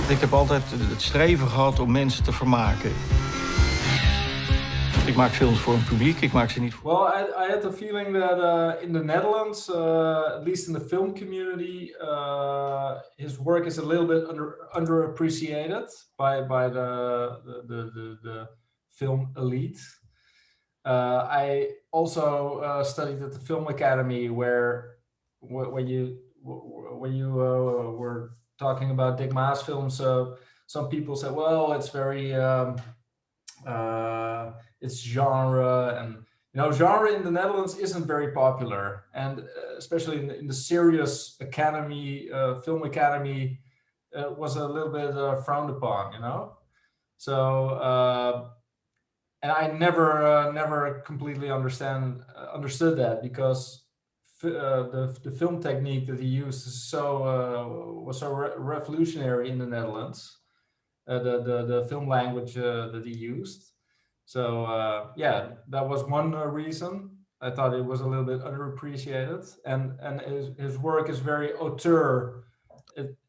Ik heb altijd het streven gehad om mensen te vermaken. Ik maak films voor een publiek, ik maak ze niet voor... Well, I had the feeling that in the Netherlands, at least in the film community, his work is a little bit underappreciated by the film elite. I also studied at the Film Academy, where when you were talking about Dick MAAS films, some people said, well, it's very it's genre, and genre in the Netherlands isn't very popular, and especially in the serious academy, film academy, was a little bit frowned upon, So and I never completely understood that, because the film technique that he used is was so revolutionary in the Netherlands. The film language that he used. So yeah, that was one reason. I thought it was a little bit underappreciated, and his work is very auteur.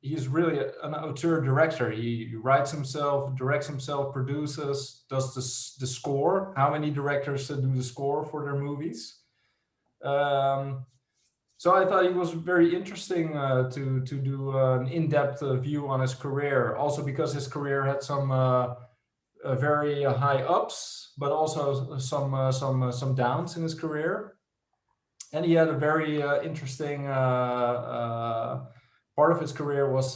He's really an auteur director. He writes himself, directs himself, produces, does the score. How many directors do the score for their movies? So I thought it was very interesting to do an in-depth view on his career. Also because his career had some very high ups, but also some downs in his career. And he had a very interesting part of his career was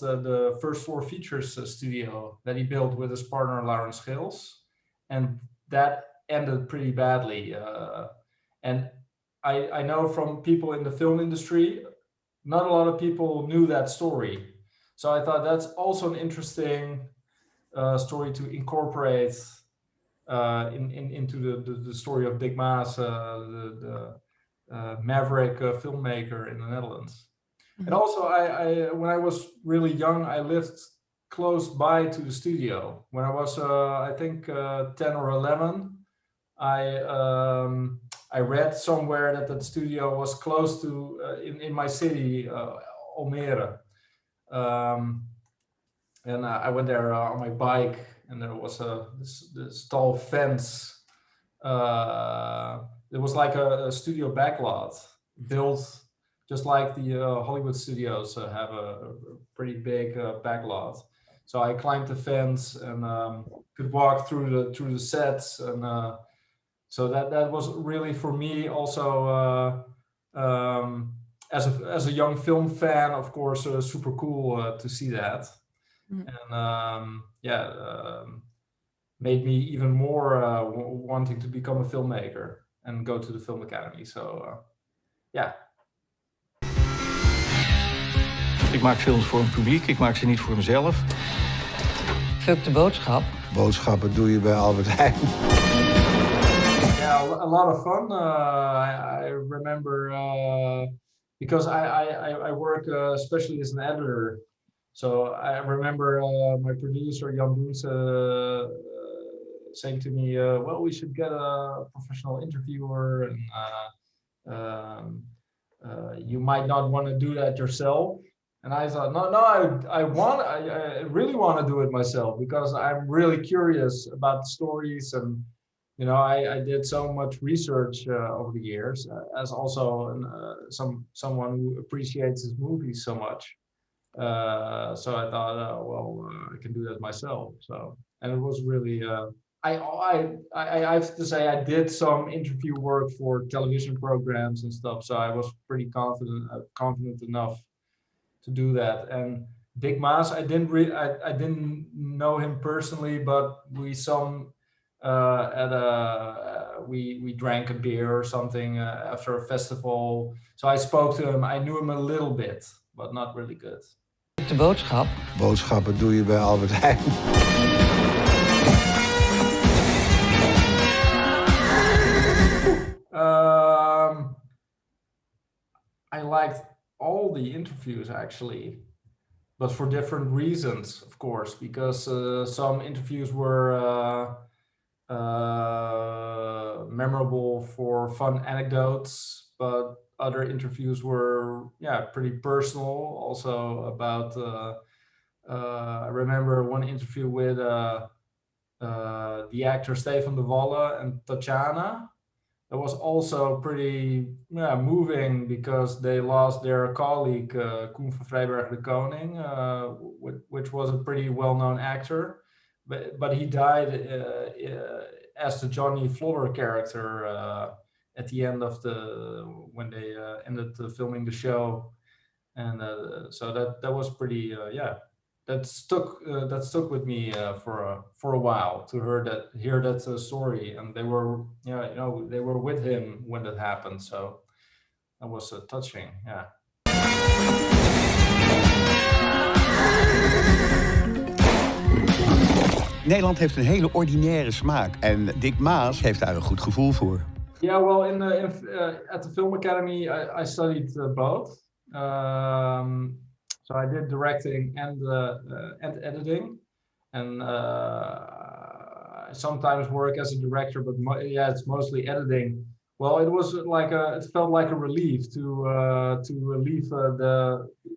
the First Floor Features studio that he built with his partner Lawrence Gills, and that ended pretty badly. And I know from people in the film industry, not a lot of people knew that story. So I thought that's also an interesting story to incorporate into the story of Dick MAAS, the maverick filmmaker in the Netherlands. Mm-hmm. And also, I when I was really young, I lived close by to the studio. When I was, I think, 10 or 11, I read somewhere that the studio was close to in my city, Almere. And I went there on my bike, and there was this tall fence. It was like a studio backlot built just like the Hollywood studios have a pretty big backlot. So I climbed the fence and could walk through the sets, and so that was really for me also as a young film fan, of course, super cool to see that. Mm. And made me even more wanting to become a filmmaker and go to the Film Academy. So yeah. Ik maak films voor een publiek, ik maak ze niet voor mezelf. Fuck de boodschap. Boodschappen doe je bij Albert Heijn. Yeah, a lot of fun. I remember because I work especially as an editor. So I remember my producer Jan Boens saying to me, "Well, we should get a professional interviewer, and you might not want to do that yourself." And I thought, no, I really want to do it myself, because I'm really curious about the stories, and I did so much research over the years, as also someone who appreciates his movies so much. So I thought, I can do that myself. So, and it was really, I have to say, I did some interview work for television programs and stuff. So I was pretty confident enough to do that. And Dick MAAS, I didn't know him personally, but we we drank a beer or something after a festival. So I spoke to him. I knew him a little bit, but not really good. De boodschap. Boodschappen doe je bij Albert Heijn. I liked all the interviews actually, but for different reasons, of course, because some interviews were memorable for fun anecdotes, but other interviews were pretty personal, also about I remember one interview with the actor Stefan de Walle and Tatjana. It was also pretty moving because they lost their colleague Koen van Vrijberg de Koning, which was a pretty well-known actor, but he died as the Johnny Flodder character at the end of when they ended filming the show, and so that was pretty that stuck with me for a while to hear that story, and they were they were with him when that happened, so that was touching. Nederland heeft een hele ordinaire smaak en Dick Maas heeft daar een goed gevoel voor. Yeah, well, at the Film Academy, I studied both. So I did directing and editing, and I sometimes work as a director, but it's mostly editing. Well, it felt like a relief to leave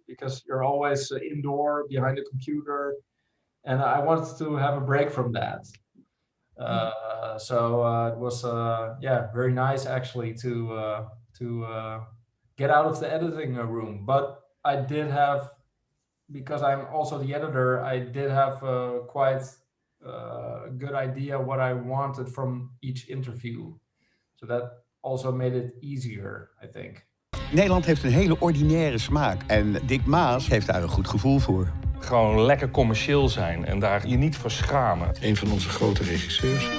because you're always indoor behind the computer, and I wanted to have a break from that. So it was very nice actually to get out of the editing room. But I did have, because I'm also the editor, I did have quite a good idea what I wanted from each interview. So that also made it easier, I think. Nederland heeft een hele ordinaire smaak en Dick Maas heeft daar een goed gevoel voor. Gewoon lekker commercieel zijn en daar je niet voor schamen. Een van onze grote regisseurs.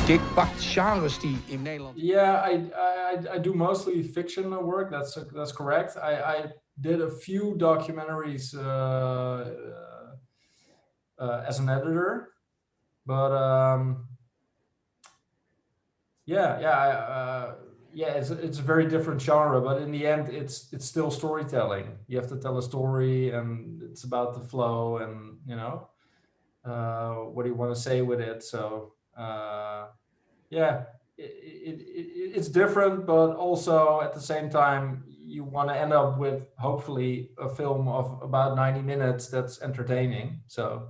Dick pakt genres die in Nederland... Yeah, I do mostly fiction work. That's correct. I did a few documentaries as an editor, but it's a very different genre. But in the end, it's still storytelling. You have to tell a story, and it's about the flow, and what do you want to say with it? So. It's different, but also at the same time, you want to end up with hopefully a film of about 90 minutes that's entertaining. So,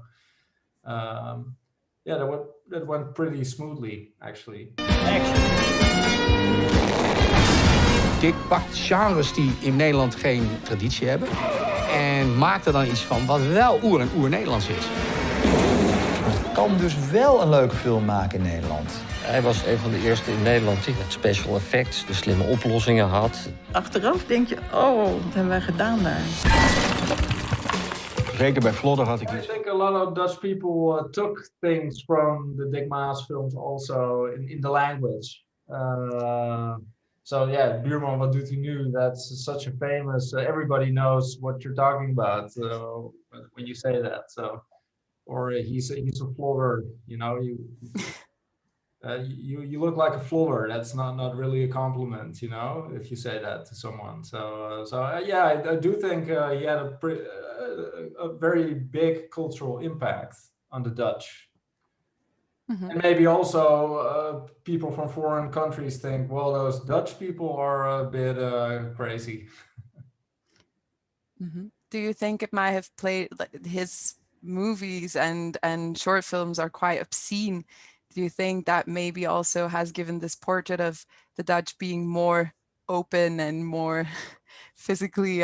that went pretty smoothly, actually. Dick pakt genres die in Nederland geen traditie hebben en maakt er dan iets van wat wel oer-Nederlands is. Kan dus wel een leuke film maken in Nederland. Hij was een van de eerste in Nederland die met special effects de slimme oplossingen had. Achteraf denk je, oh, wat hebben wij gedaan daar? Zeker bij Flodder had ik I iets. think a lot of Dutch people took things from the Dick Maas films also in the language. So Buurman, wat doet hij nu? That's such a famous. Everybody knows what you're talking about when you say that. So, or he's a flogger. You look like a flogger. That's not really a compliment, if you say that to someone. I do think he had a very big cultural impact on the Dutch. Mm-hmm. And maybe also people from foreign countries think, well, those Dutch people are a bit crazy. Mm-hmm. Do you think it might have played, his movies and short films are quite obscene? Do you think that maybe also has given this portrait of the Dutch being more open and more physically,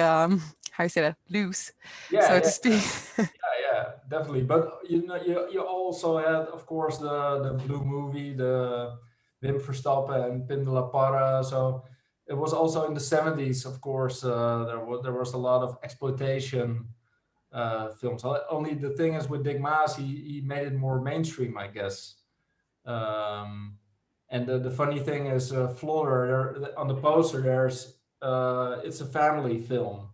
loose, so to speak? Yeah, definitely. But you also had, of course, the Blue Movie, the Wim Verstappen and Pim de la Parra. So it was also in the 70s, of course. There was a lot of exploitation films. Only the thing is with Dick Maas, he made it more mainstream, I guess. And the funny thing is, Flodder, on the poster, there's it's a family film.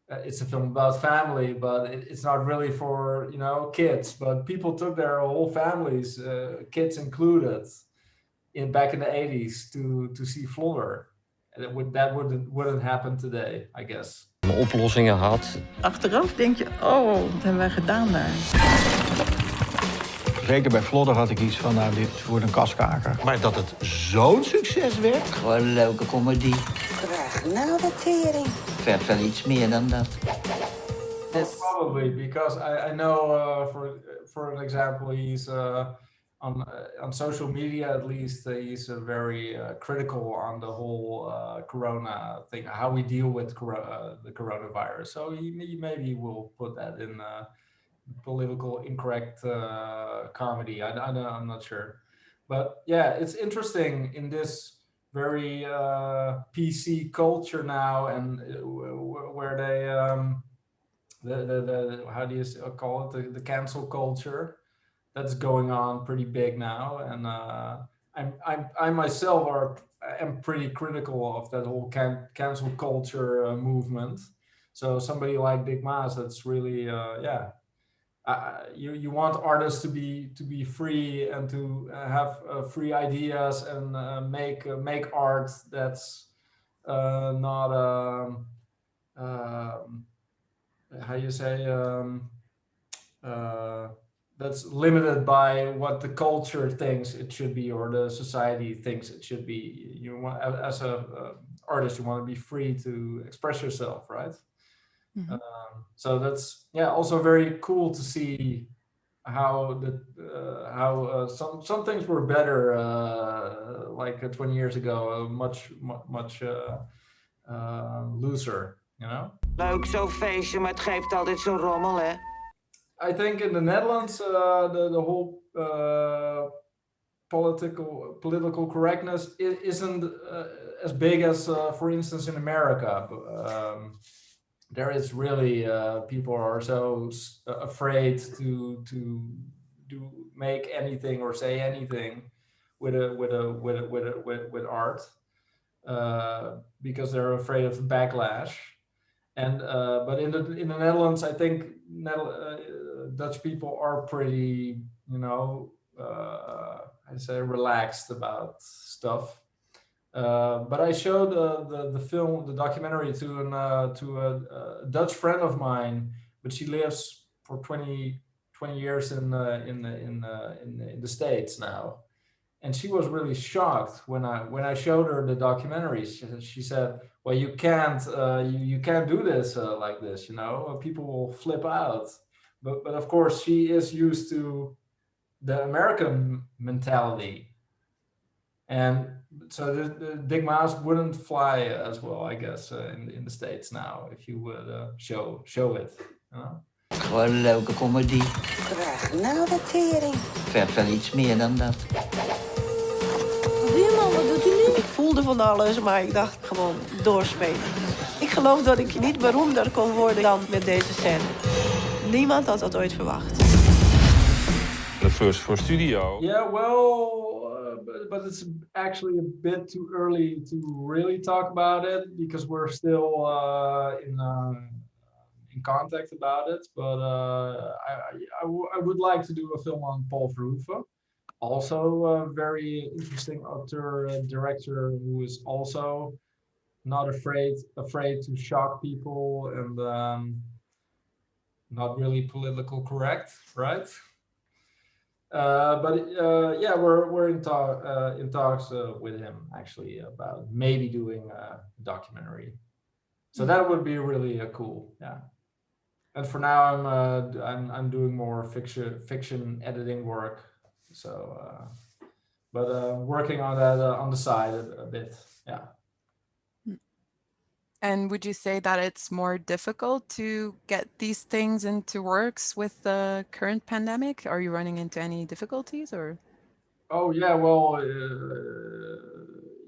It's a film about family, but it's not really for kids. But people took their whole families, kids included, back in the 80s to see Flodder, wouldn't happen today, I guess. Oplossingen had. Achteraf denk je, oh, wat hebben wij gedaan daar? Zeker bij Vlodder had ik iets van, nou, dit wordt een kaskaker. Maar dat het zo'n succes werd? Gewoon een leuke comedie. Krijg nou de tering. Vet wel iets meer dan dat. Probably, because I know, for an example, he's on social media at least, he's very critical on the whole corona thing, how we deal with the coronavirus. So he maybe will put that in political incorrect comedy. I'm not sure, but yeah, it's interesting in this very PC culture now, and where they the how do you call it, the cancel culture that's going on pretty big now, and I myself am pretty critical of that whole cancel culture movement. So somebody like Dick MAAS, that's really yeah. You want artists to be free and to have free ideas and make art that's not how you say that's limited by what the culture thinks it should be or the society thinks it should be. You want, as a artist, you want to be free to express yourself, right? Mm-hmm. So that's also very cool to see how some things were better like 20 years ago, much looser, you know. Leuk zo'n feestje, maar het geeft altijd zo'n rommel, hè? I think in the Netherlands, the whole political correctness isn't as big as, for instance, in America. There is really people are so afraid to make anything or say anything with art because they're afraid of the backlash. And but in the Netherlands, I think Dutch people are pretty, you know, I say relaxed about stuff. But I showed the documentary to a Dutch friend of mine, but she lives for 20 years in the States now, and she was really shocked when I showed her the documentary. She said, "Well, you can't do this like this, you know. People will flip out." But of course, she is used to the American mentality, and so the Dick MAAS wouldn't fly as well, I guess, in the States now if you would show it. You know? Gewoon een leuke comedie. Krijg nou de tering. Vet wel iets meer dan dat. Buurman, wat doet u nu? Ik voelde van alles, maar ik dacht gewoon doorspelen. Ik geloof dat ik niet beroemder kon worden dan met deze scène. Niemand had dat ooit verwacht. The first for studio. Yeah, well, but it's actually a bit too early to really talk about it because we're still in contact about it. But I would like to do a film on Paul Verhoeven, also a very interesting author and director who is also not afraid to shock people and not really political correct, right? But yeah, we're in talks with him actually about maybe doing a documentary. So that would be really cool, yeah. And for now, I'm doing more fiction editing work. So, but working on that on the side a bit, yeah. And would you say that it's more difficult to get these things into works with the current pandemic? Are you running into any difficulties or? Oh yeah, well,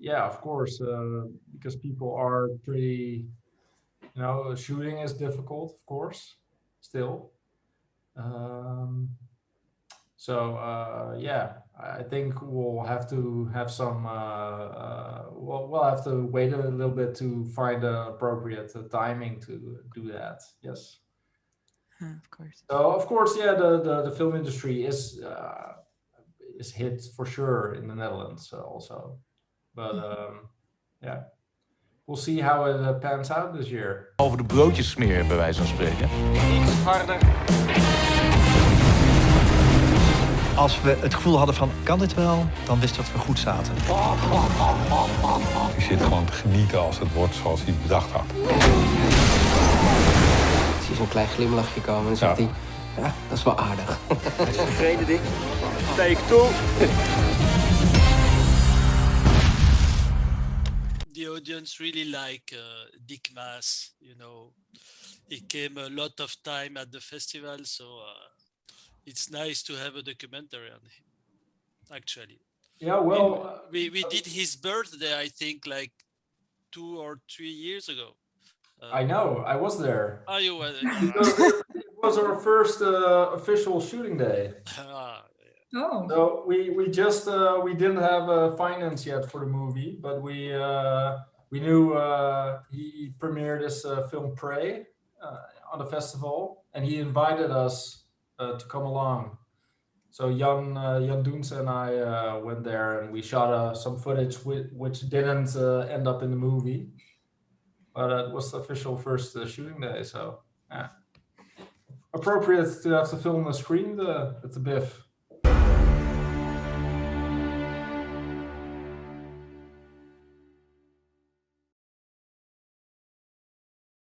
yeah, of course, because people are pretty, you know, shooting is difficult, of course, still. So yeah, I think we'll have to have some. We'll have to wait a little bit to find the appropriate timing to do that. Yes. Of course. So of course, yeah, the film industry is hit for sure in the Netherlands also, but yeah. we'll see how it pans out this year. Over de broodjes smeren, bij wijze van spreken. Iets harder. Als we het gevoel hadden van, kan dit wel? Dan wisten we dat we goed zaten. Je zit gewoon te genieten als het wordt zoals hij het bedacht had. Ik zie zo'n klein glimlachje komen en dan zegt hij... Ja, dat is wel aardig. Hij is tevreden, Dick. Take two. The audience really like Dick MAAS. You know, he came a lot of time at the festival, so it's nice to have a documentary on him. Actually, Yeah, well, we did his birthday, I think, like 2 or 3 years ago. I know, I was there. Oh, you were. It was our first official shooting day. Oh. So we just we didn't have finance yet for the movie, but we knew he premiered his film Prey on the festival, and he invited us to come along. So Jan Doens and I went there, and we shot some footage which didn't end up in the movie, but it was the official first shooting day. So yeah, appropriate to have the film screened at the BIFF.